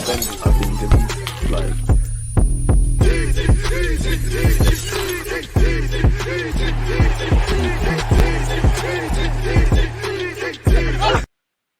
defenders, I think. Like,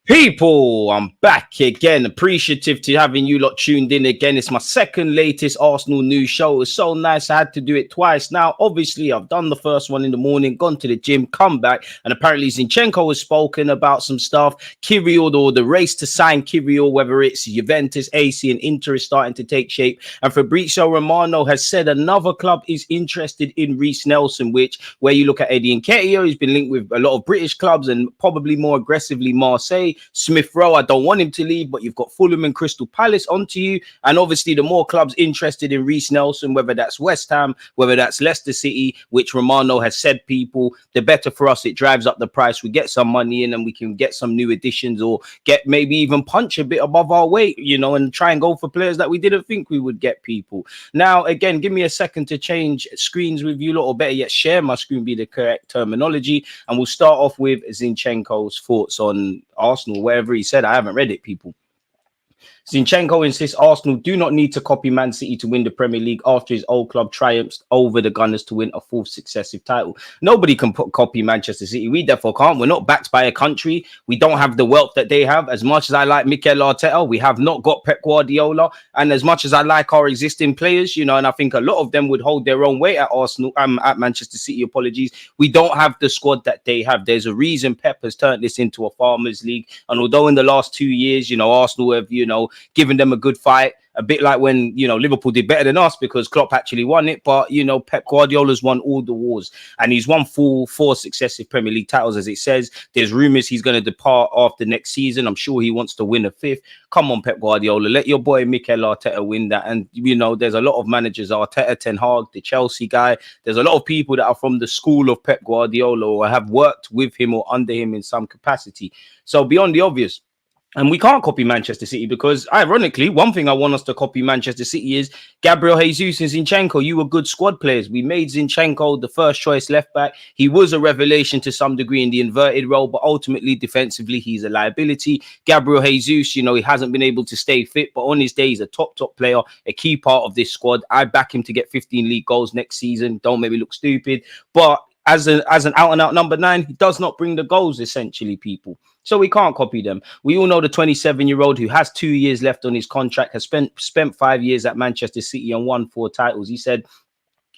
people, I'm back again. Appreciative to having you lot tuned in again. It's my second latest Arsenal news show. It's so nice I had to do it twice. Now, obviously, I've done the first one in the morning, gone to the gym, come back, and apparently Zinchenko has spoken about some stuff. Kiwior, or the race to sign Kiwior, whether it's Juventus, AC, and Inter is starting to take shape. And Fabrizio Romano has said another club is interested in Reiss Nelson, which, where you look at Eddie Nketiah, he's been linked with a lot of British clubs and probably more aggressively Marseille. Smith Rowe, I don't want him to leave, but you've got Fulham and Crystal Palace onto you. And obviously, the more clubs interested in Reiss Nelson, whether that's West Ham, whether that's Leicester City, which Romano has said, people, the better for us. It drives up the price. We get some money in and we can get some new additions or get maybe even punch a bit above our weight, you know, and try and go for players that we didn't think we would get, people. Now, again, give me a second to change screens with you lot, or better yet, share my screen, be the correct terminology. And we'll start off with Zinchenko's thoughts on Arsenal. Wherever he said, I haven't read it, people. Zinchenko insists Arsenal do not need to copy Man City to win the Premier League after his old club triumphs over the Gunners to win a fourth successive title. Nobody can copy Manchester City. We therefore can't. We're not backed by a country. We don't have the wealth that they have. As much as I like Mikel Arteta, we have not got Pep Guardiola. And as much as I like our existing players, you know, and I think a lot of them would hold their own weight at Arsenal, at Manchester City, apologies, we don't have the squad that they have. There's a reason Pep has turned this into a farmers league. And although in the last 2 years, you know, Arsenal have, you know, given them a good fight, a bit like when, you know, Liverpool did better than us because Klopp actually won it. But, you know, Pep Guardiola's won all the wars and he's won four successive Premier League titles. As it says, there's rumours he's going to depart after next season. I'm sure he wants to win a fifth. Come on, Pep Guardiola, let your boy Mikel Arteta win that. And, you know, there's a lot of managers, Arteta, Ten Hag, the Chelsea guy. There's a lot of people that are from the school of Pep Guardiola or have worked with him or under him in some capacity. So beyond the obvious, and we can't copy Manchester City because, ironically, one thing I want us to copy Manchester City is Gabriel Jesus and Zinchenko. You were good squad players. We made Zinchenko the first choice left back. He was a revelation to some degree in the inverted role, but ultimately, defensively, he's a liability. Gabriel Jesus, you know, he hasn't been able to stay fit, but on his day, he's a top player, a key part of this squad. I back him to get 15 league goals next season. Don't make me look stupid. But as an out-and-out number 9, he does not bring the goals, essentially, people. So we can't copy them. We all know the 27-year-old who has 2 years left on his contract has spent 5 years at Manchester City and won 4 titles. He said,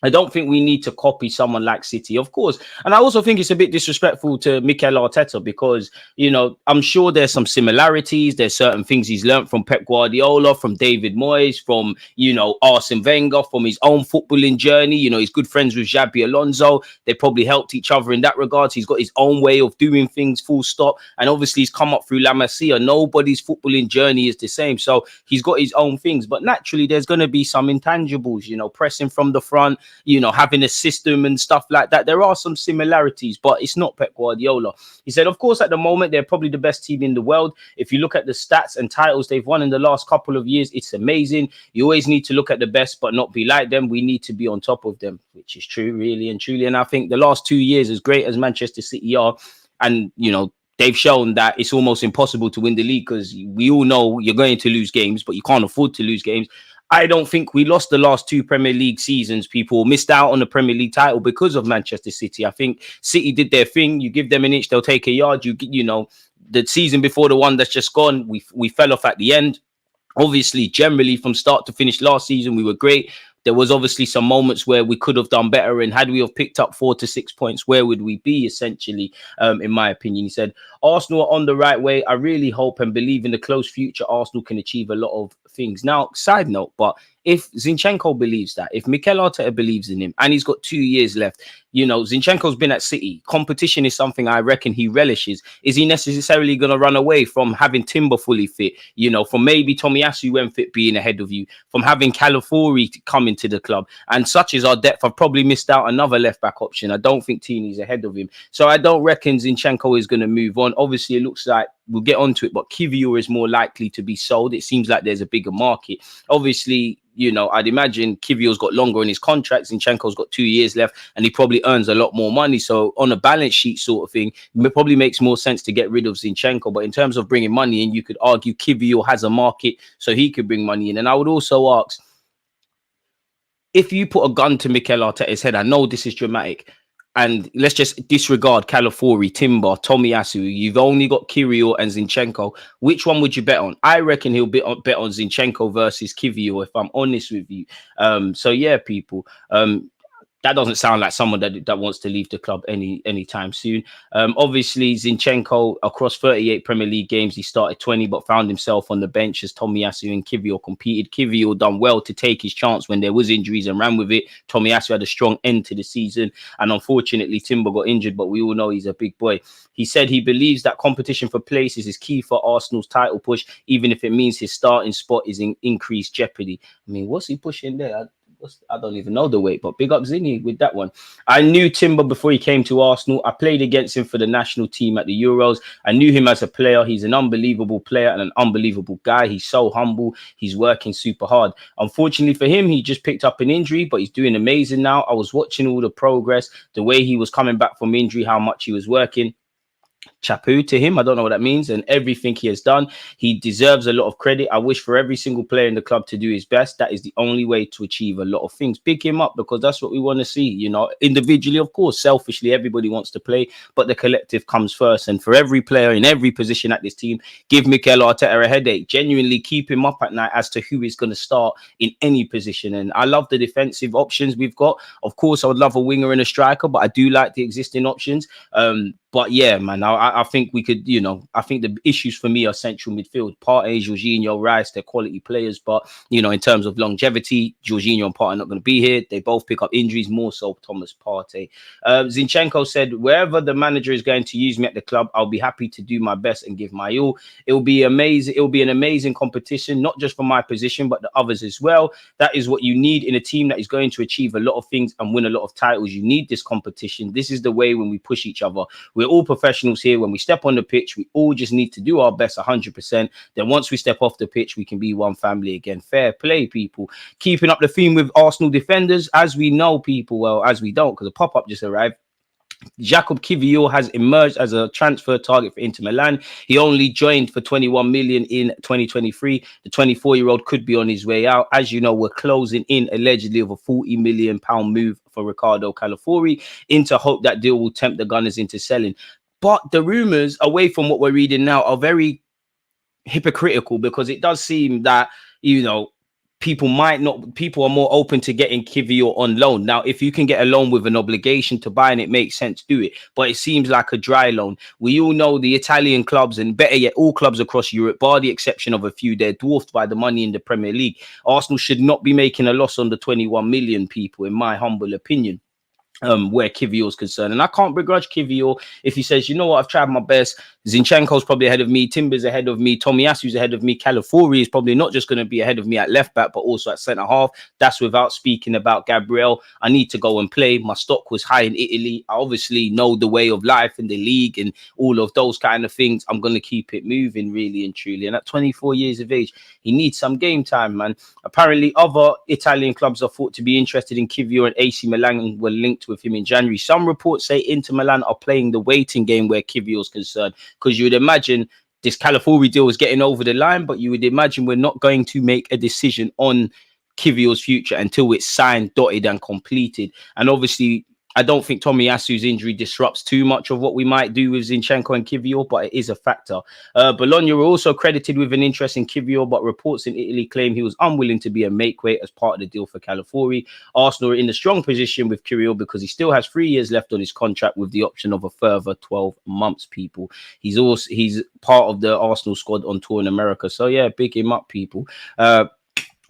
I don't think we need to copy someone like City, of course. And I also think it's a bit disrespectful to Mikel Arteta because, you know, I'm sure there's some similarities. There's certain things he's learned from Pep Guardiola, from David Moyes, from, you know, Arsene Wenger, from his own footballing journey. You know, he's good friends with Xabi Alonso. They probably helped each other in that regard. He's got his own way of doing things, full stop. And obviously he's come up through La Masia. Nobody's footballing journey is the same. So he's got his own things. But naturally, there's going to be some intangibles, you know, pressing from the front, you know, having a system and stuff like that. There are some similarities, but it's not Pep Guardiola. He said, of course, at the moment, they're probably the best team in the world. If you look at the stats and titles they've won in the last couple of years, it's amazing. You always need to look at the best, but not be like them. We need to be on top of them, which is true, really and truly. And I think the last 2 years, as great as Manchester City are, and, you know, they've shown that it's almost impossible to win the league because we all know you're going to lose games, but you can't afford to lose games. I don't think we lost the last 2 Premier League seasons. People missed out on the Premier League title because of Manchester City. I think City did their thing. You give them an inch, they'll take a yard. You know, the season before the one that's just gone, we fell off at the end. Obviously, generally from start to finish last season, we were great. There was obviously some moments where we could have done better. And had we have picked up 4 to 6 points, where would we be, essentially, in my opinion? He said, Arsenal are on the right way. I really hope and believe in the close future, Arsenal can achieve a lot of things. Now, side note, but if Zinchenko believes that, if Mikel Arteta believes in him, and he's got 2 years left, you know, Zinchenko's been at City. Competition is something I reckon he relishes. Is he necessarily going to run away from having Timber fully fit? You know, from maybe Tomiyasu when fit being ahead of you, from having Calafiori come into the club. And such is our depth. I've probably missed out another left-back option. I don't think Tini's ahead of him. So I don't reckon Zinchenko is going to move on. Obviously, it looks like we'll get onto it, but Kiwior is more likely to be sold. It seems like there's a bigger market. Obviously, you know, I'd imagine Kiwior's got longer in his contract. Zinchenko's got 2 years left, and he probably earns a lot more money. So on a balance sheet sort of thing, it probably makes more sense to get rid of Zinchenko. But in terms of bringing money in, you could argue Kiwior has a market, so he could bring money in. And I would also ask, if you put a gun to Mikel Arteta's head, I know this is dramatic, and let's just disregard Calafiori, Timber, Tomiyasu. You've only got Kiwior and Zinchenko. Which one would you bet on? I reckon he'll bet on Zinchenko versus Kiwior, if I'm honest with you. So yeah, people. That doesn't sound like someone that wants to leave the club anytime soon. Obviously, Zinchenko, across 38 Premier League games, he started 20, but found himself on the bench as Tomiyasu and Kiwior competed. Kiwior done well to take his chance when there was injuries and ran with it. Tomiyasu had a strong end to the season, and unfortunately, Timber got injured, but we all know he's a big boy. He said he believes that competition for places is key for Arsenal's title push, even if it means his starting spot is in increased jeopardy. I mean, what's he pushing there? I don't even know the weight, but big up Zinny with that one. I knew Timber before he came to Arsenal. I played against him for the national team at the Euros. I knew him as a player. He's an unbelievable player and an unbelievable guy. He's so humble. He's working super hard. Unfortunately for him, he just picked up an injury, but he's doing amazing now. I was watching all the progress, the way he was coming back from injury, how much he was working. Chapeau to him. I don't know what that means, and everything he has done, he deserves a lot of credit. I wish for every single player in the club to do his best. That is the only way to achieve a lot of things. Pick him up, because that's what we want to see. You know, individually, of course, selfishly, everybody wants to play, but the collective comes first. And for every player in every position at this team, give Mikel Arteta a headache. Genuinely keep him up at night as to who is going to start in any position. And I love the defensive options we've got. Of course, I would love a winger and a striker, but I do like the existing options. But yeah, man, I think we could, you know, I think the issues for me are central midfield. Partey, Jorginho, Reiss, they're quality players. But, you know, in terms of longevity, Jorginho and Partey are not going to be here. They both pick up injuries, more so Thomas Partey. Zinchenko said, wherever the manager is going to use me at the club, I'll be happy to do my best and give my all. It'll be amazing. It'll be an amazing competition, not just for my position, but the others as well. That is what you need in a team that is going to achieve a lot of things and win a lot of titles. You need this competition. This is the way when we push each other. We're all professionals here. When we step on the pitch, we all just need to do our best 100%. Then once we step off the pitch, we can be one family again. Fair play, people. Keeping up the theme with Arsenal defenders, as we know, people, well, as we don't, because a pop-up just arrived. Jakub Kiwior has emerged as a transfer target for Inter Milan. He only joined for 21 million in 2023. The 24-year-old could be on his way out. As you know, we're closing in allegedly of a 40 million pound move for Ricardo Calafiori. Inter hope that deal will tempt the Gunners into selling. But the rumors, away from what we're reading now, are very hypocritical, because it does seem that, you know, people are more open to getting Kiwior on loan. Now, if you can get a loan with an obligation to buy and it makes sense, do it. But it seems like a dry loan. We all know the Italian clubs, and better yet, all clubs across Europe, bar the exception of a few, they're dwarfed by the money in the Premier League. Arsenal should not be making a loss on the 21 million, people, in my humble opinion. Where Kiwior is concerned. And I can't begrudge Kiwior if he says, you know what, I've tried my best. Zinchenko's probably ahead of me. Timber's ahead of me. Tomiyasu's ahead of me. Calafiori is probably not just going to be ahead of me at left back, but also at centre half. That's without speaking about Gabriel. I need to go and play. My stock was high in Italy. I obviously know the way of life in the league and all of those kind of things. I'm going to keep it moving, really and truly. And at 24 years of age, he needs some game time, man. Apparently, other Italian clubs are thought to be interested in Kiwior, and AC Milan were linked with him in January. Some reports say Inter Milan are playing the waiting game where Kiwior is concerned, because you would imagine this Calafiori deal is getting over the line, but you would imagine we're not going to make a decision on Kiwior's future until it's signed, dotted and completed. And obviously, I don't think Tomiyasu's injury disrupts too much of what we might do with Zinchenko and Kiwior, but it is a factor. Bologna were also credited with an interest in Kiwior, but reports in Italy claim he was unwilling to be a make-weight as part of the deal for Calafiori. Arsenal are in a strong position with Kiwior because he still has 3 years left on his contract with the option of a further 12 months, people. He's part of the Arsenal squad on tour in America. So, yeah, big him up, people.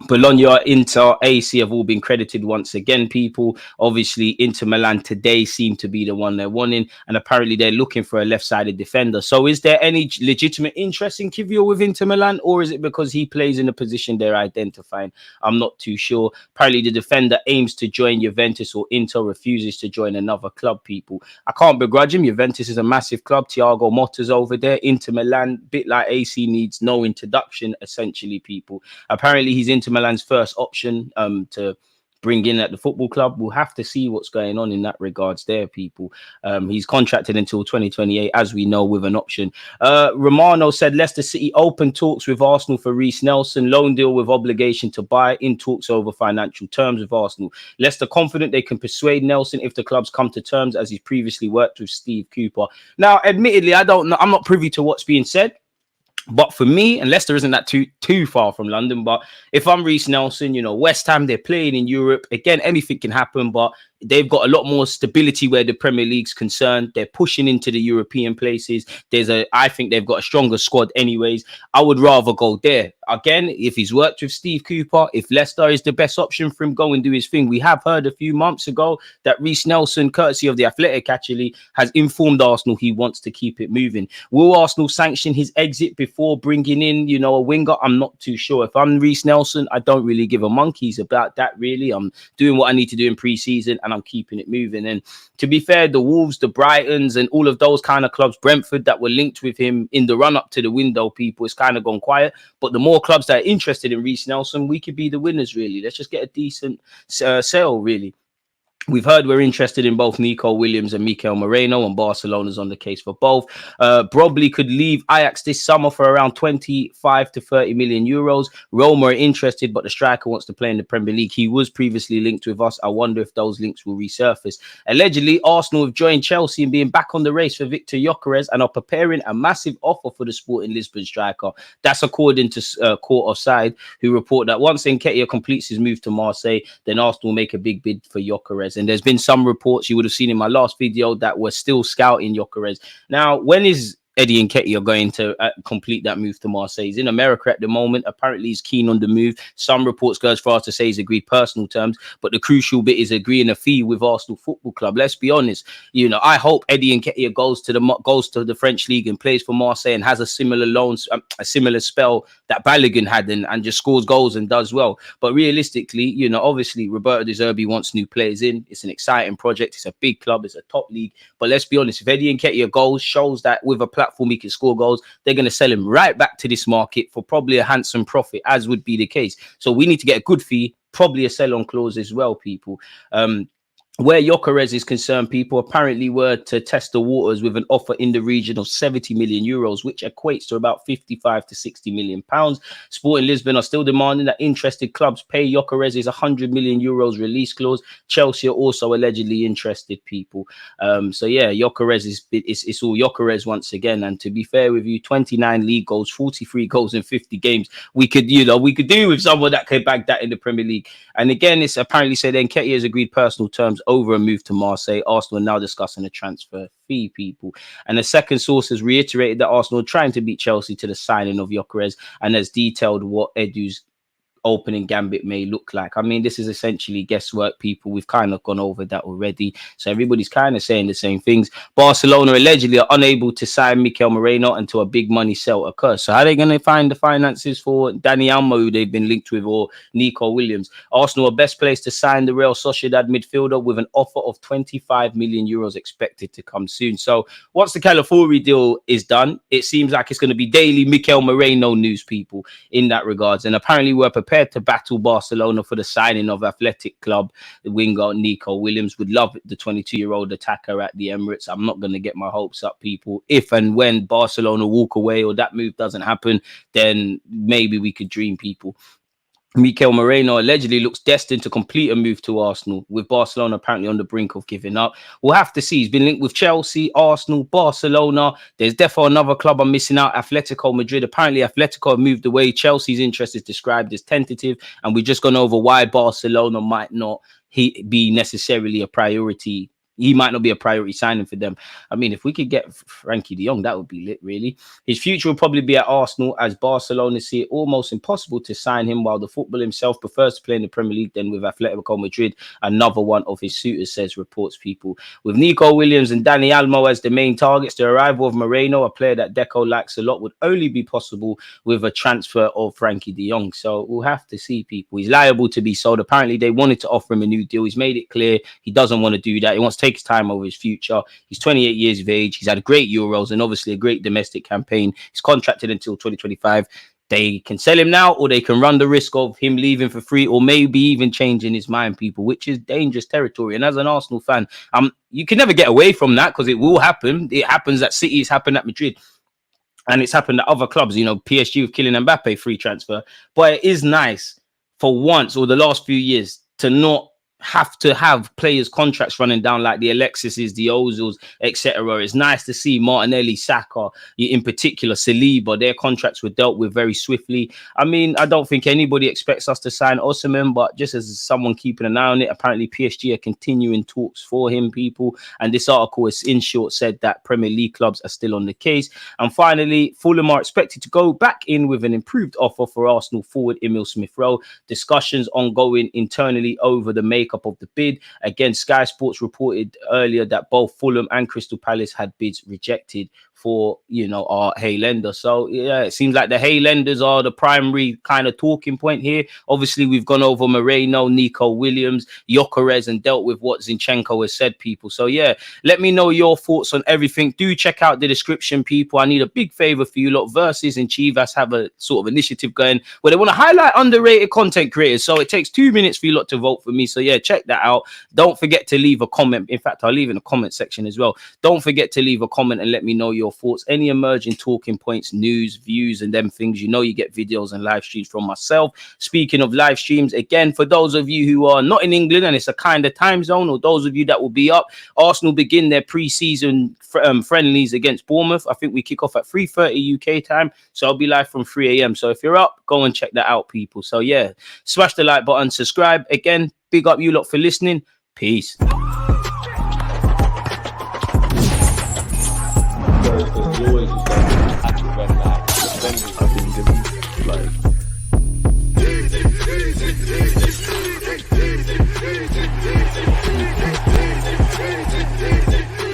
Bologna, Inter, AC have all been credited once again, people. Obviously, Inter Milan today seem to be the one they're wanting, and apparently they're looking for a left-sided defender. So is there any legitimate interest in Kiwior with Inter Milan, or is it because he plays in a position they're identifying? I'm not too sure. Apparently, the defender aims to join Juventus, or Inter refuses to join another club, people. I can't begrudge him. Juventus is a massive club. Thiago Motta's over there. Inter Milan, bit like AC, needs no introduction, essentially, people. Apparently, he's Inter Milan's first option to bring in at the football club. We'll have to see what's going on in that regards there, people. He's contracted until 2028, as we know, with an option. Romano said Leicester City open talks with Arsenal for Reiss Nelson, loan deal with obligation to buy, in talks over financial terms with Arsenal. Leicester confident they can persuade Nelson if the clubs come to terms, as he's previously worked with Steve Cooper. Now, admittedly, I don't know. I'm not privy to what's being said. But for me, and Leicester isn't that too far from London, but if I'm Reiss Nelson, you know, West Ham, they're playing in Europe. Again, anything can happen, but they've got a lot more stability where the Premier League's concerned. They're pushing into the European places. I think they've got a stronger squad anyways. I would rather go there. Again, if he's worked with Steve Cooper, if Leicester is the best option for him, go and do his thing. We have heard a few months ago that Reiss Nelson, courtesy of The Athletic actually, has informed Arsenal he wants to keep it moving. Will Arsenal sanction his exit before bringing in, you know, a winger? I'm not too sure. If I'm Reiss Nelson, I don't really give a monkeys about that, really. I'm doing what I need to do in pre-season, and I'm keeping it moving. And to be fair, the Wolves, the Brightons, and all of those kind of clubs, Brentford, that were linked with him in the run-up to the window, people, it's kind of gone quiet. But the more clubs that are interested in Reiss Nelson, we could be the winners, really. Let's just get a decent sale, really. We've heard we're interested in both Nico Williams and Mikel Merino, and Barcelona's on the case for both. Brobley could leave Ajax this summer for around 25 to 30 million euros. Roma are interested, but the striker wants to play in the Premier League. He was previously linked with us. I wonder if those links will resurface. Allegedly, Arsenal have joined Chelsea and being back on the race for Victor Gyokeres and are preparing a massive offer for the Sporting Lisbon striker. That's according to Court Offside, who report that once Nketiah completes his move to Marseille, then Arsenal will make a big bid for Gyokeres. And there's been some reports you would have seen in my last video that we're still scouting Gyokeres. Now, when is Eddie Nketiah going to complete that move to Marseille? He's in America at the moment. Apparently, he's keen on the move. Some reports go as far as to say he's agreed personal terms, but the crucial bit is agreeing a fee with Arsenal Football Club. Let's be honest. You know, I hope Eddie Nketiah goes to the French league and plays for Marseille and has a similar a similar spell that Balogun had, and just scores goals and does well. But realistically, you know, obviously Roberto De Zerbi wants new players in. It's an exciting project. It's a big club. It's a top league. But let's be honest, if Eddie Nketiah goes, shows that with a platform he can score goals, they're going to sell him right back to this market for probably a handsome profit, as would be the case. So we need to get a good fee, probably a sell-on clause as well, people. Where Gyokeres is concerned, people apparently were to test the waters with an offer in the region of 70 million euros, which equates to about 55 to 60 million pounds. Sporting Lisbon are still demanding that interested clubs pay Gyokeres' 100 million euros release clause. Chelsea are also allegedly interested, people. So yeah, Gyokeres it's all Gyokeres once again. And to be fair with you, 29 league goals, 43 goals in 50 games. We could do with someone that could bag that in the Premier League. And again, it's apparently said Nketiah has agreed personal terms over a move to Marseille. Arsenal are now discussing a transfer fee, people. And the second source has reiterated that Arsenal are trying to beat Chelsea to the signing of Gyokeres, and has detailed what Edu's opening gambit may look like. I mean, this is essentially guesswork, people. We've kind of gone over that already, so everybody's kind of saying the same things. Barcelona allegedly are unable to sign Mikel Merino until a big money sale occurs. So how are they going to find the finances for Dani Almo, who they've been linked with, or Nico Williams? Arsenal are best placed to sign the Real Sociedad midfielder with an offer of 25 million euros expected to come soon. So once the Calafiori deal is done, it seems like it's going to be daily Mikel Merino news, people, in that regards. And apparently we're prepared to battle Barcelona for the signing of Athletic Club winger Nico Williams. Would love the 22-year-old attacker at the Emirates. I'm not going to get my hopes up, people. If and when Barcelona walk away or that move doesn't happen, then maybe we could dream, people. Mikel Merino allegedly looks destined to complete a move to Arsenal, with Barcelona apparently on the brink of giving up. We'll have to see. He's been linked with Chelsea, Arsenal, Barcelona. There's definitely another club I'm missing out, Atletico Madrid. Apparently, Atletico have moved away. Chelsea's interest is described as tentative, and we've just gone over why Barcelona might not be necessarily a priority he might not be a priority signing for them. I mean, if we could get Frankie de Jong, that would be lit, really. His future will probably be at Arsenal, as Barcelona see it almost impossible to sign him, while the football himself prefers to play in the Premier League than with Atletico Madrid, another one of his suitors, says reports people. With Nico Williams and Dani Almo as the main targets, the arrival of Moreno, a player that Deco likes a lot, would only be possible with a transfer of Frankie de Jong. So we'll have to see, people. He's liable to be sold. Apparently, they wanted to offer him a new deal. He's made it clear he doesn't want to do that. He wants to take his time over his future. He's 28 years of age. He's had great Euros and obviously a great domestic campaign. He's contracted until 2025. They can sell him now, or they can run the risk of him leaving for free, or maybe even changing his mind, people, which is dangerous territory. And as an Arsenal fan, you can never get away from that, because it will happen. It happens at City, it's happened at Madrid, and it's happened at other clubs. You know, PSG with Kylian Mbappe, free transfer. But it is nice for once, or the last few years, to not have to have players' contracts running down like the Alexises, the Ozils, etc. It's nice to see Martinelli, Saka, in particular, Saliba, their contracts were dealt with very swiftly. I mean, I don't think anybody expects us to sign Osimhen, but just as someone keeping an eye on it, apparently PSG are continuing talks for him, people. And this article is, in short, said that Premier League clubs are still on the case. And finally, Fulham are expected to go back in with an improved offer for Arsenal forward Emil Smith-Rowe. Discussions ongoing internally over the makeup of the bid. Again, Sky Sports reported earlier that both Fulham and Crystal Palace had bids rejected for, you know, our Haylender. So yeah, it seems like the Haylenders are the primary kind of talking point here. Obviously, we've gone over Moreno, Nico Williams, Gyokeres, and dealt with what Zinchenko has said, people. So yeah, let me know your thoughts on everything. Do check out the description, people. I need a big favor for you lot. Versus and Chivas have a sort of initiative going where they want to highlight underrated content creators. So it takes 2 minutes for you lot to vote for me. So yeah, check that out. Don't forget to leave a comment. In fact, I'll leave in the comment section as well. Don't forget to leave a comment and let me know your thoughts, any emerging talking points, news, views, and them things. You know, you get videos and live streams from myself. Speaking of live streams, again, for those of you who are not in England and it's a kind of time zone, or those of you that will be up, Arsenal begin their pre-season friendlies against Bournemouth. I think we kick off at 3:30 UK time, so I'll be live from 3 a.m. So if you're up, go and check that out, people. So yeah, smash the like button, subscribe. Again, big up you lot for listening. Peace.